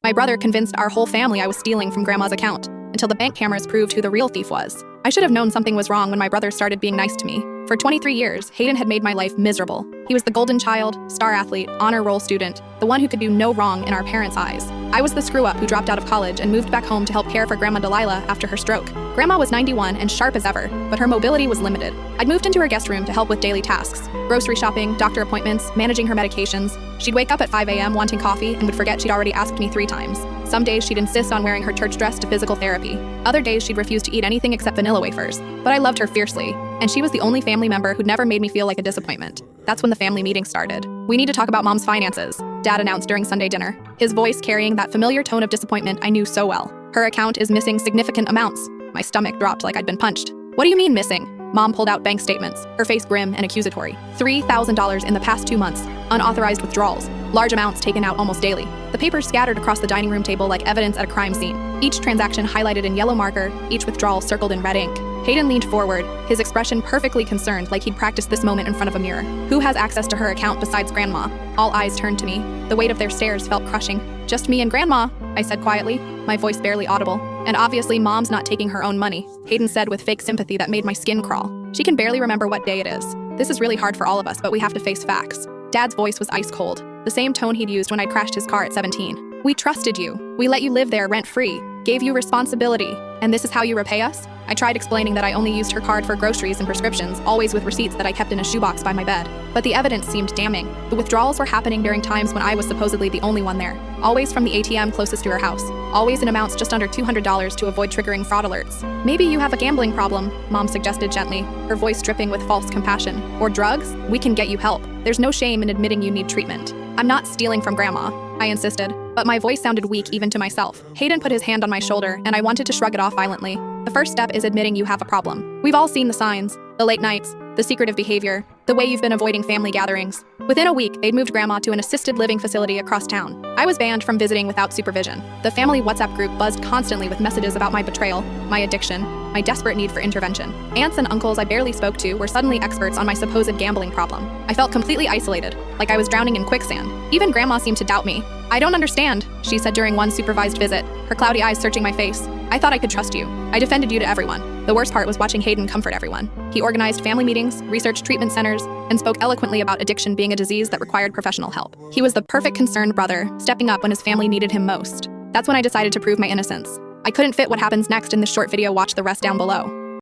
My brother convinced our whole family I was stealing from Grandma's account, until the bank cameras proved who the real thief was. I should have known something was wrong when my brother started being nice to me. For 23 years, Hayden had made my life miserable. He was the golden child, star athlete, honor roll student, the one who could do no wrong in our parents' eyes. I was the screw-up who dropped out of college and moved back home to help care for Grandma Delilah after her stroke. Grandma was 91 and sharp as ever, but her mobility was limited. I'd moved into her guest room to help with daily tasks: grocery shopping, doctor appointments, managing her medications. She'd wake up at 5 a.m. wanting coffee and would forget she'd already asked me 3 times. Some days she'd insist on wearing her church dress to physical therapy. Other days she'd refuse to eat anything except vanilla wafers. But I loved her fiercely, and she was the only family member who'd never made me feel like a disappointment. That's when the family meeting started. "We need to talk about Mom's finances," Dad announced during Sunday dinner, his voice carrying that familiar tone of disappointment I knew so well. "Her account is missing significant amounts." My stomach dropped like I'd been punched. "What do you mean missing?" Mom pulled out bank statements, her face grim and accusatory. $3,000 in the past 2 months, unauthorized withdrawals, large amounts taken out almost daily. The papers scattered across the dining room table like evidence at a crime scene, each transaction highlighted in yellow marker, each withdrawal circled in red ink. Hayden leaned forward, his expression perfectly concerned, like he'd practiced this moment in front of a mirror. "Who has access to her account besides Grandma?" All eyes turned to me. The weight of their stares felt crushing. "Just me and Grandma," I said quietly, my voice barely audible. "And obviously Mom's not taking her own money," Hayden said with fake sympathy that made my skin crawl. "She can barely remember what day it is. This is really hard for all of us, but we have to face facts." Dad's voice was ice cold, the same tone he'd used when I'd crashed his car at 17. "We trusted you. We let you live there rent-free, gave you responsibility, and this is how you repay us?" I tried explaining that I only used her card for groceries and prescriptions, always with receipts that I kept in a shoebox by my bed. But the evidence seemed damning. The withdrawals were happening during times when I was supposedly the only one there. Always from the ATM closest to her house. Always in amounts just under $200 to avoid triggering fraud alerts. "Maybe you have a gambling problem," Mom suggested gently, her voice dripping with false compassion. "Or drugs? We can get you help. There's no shame in admitting you need treatment." "I'm not stealing from Grandma," I insisted, but my voice sounded weak even to myself. Hayden put his hand on my shoulder, and I wanted to shrug it off violently. "The first step is admitting you have a problem. We've all seen the signs, the late nights, the secretive behavior, the way you've been avoiding family gatherings." Within a week, they'd moved Grandma to an assisted living facility across town. I was banned from visiting without supervision. The family WhatsApp group buzzed constantly with messages about my betrayal, my addiction, my desperate need for intervention. Aunts and uncles I barely spoke to were suddenly experts on my supposed gambling problem. I felt completely isolated, like I was drowning in quicksand. Even Grandma seemed to doubt me. "I don't understand," she said during one supervised visit, her cloudy eyes searching my face. "I thought I could trust you. I defended you to everyone." The worst part was watching Hayden comfort everyone. He organized family meetings, researched treatment centers, and spoke eloquently about addiction being a disease that required professional help. He was the perfect concerned brother, stepping up when his family needed him most. That's when I decided to prove my innocence. I couldn't fit what happens next in this short video. Watch the rest down below.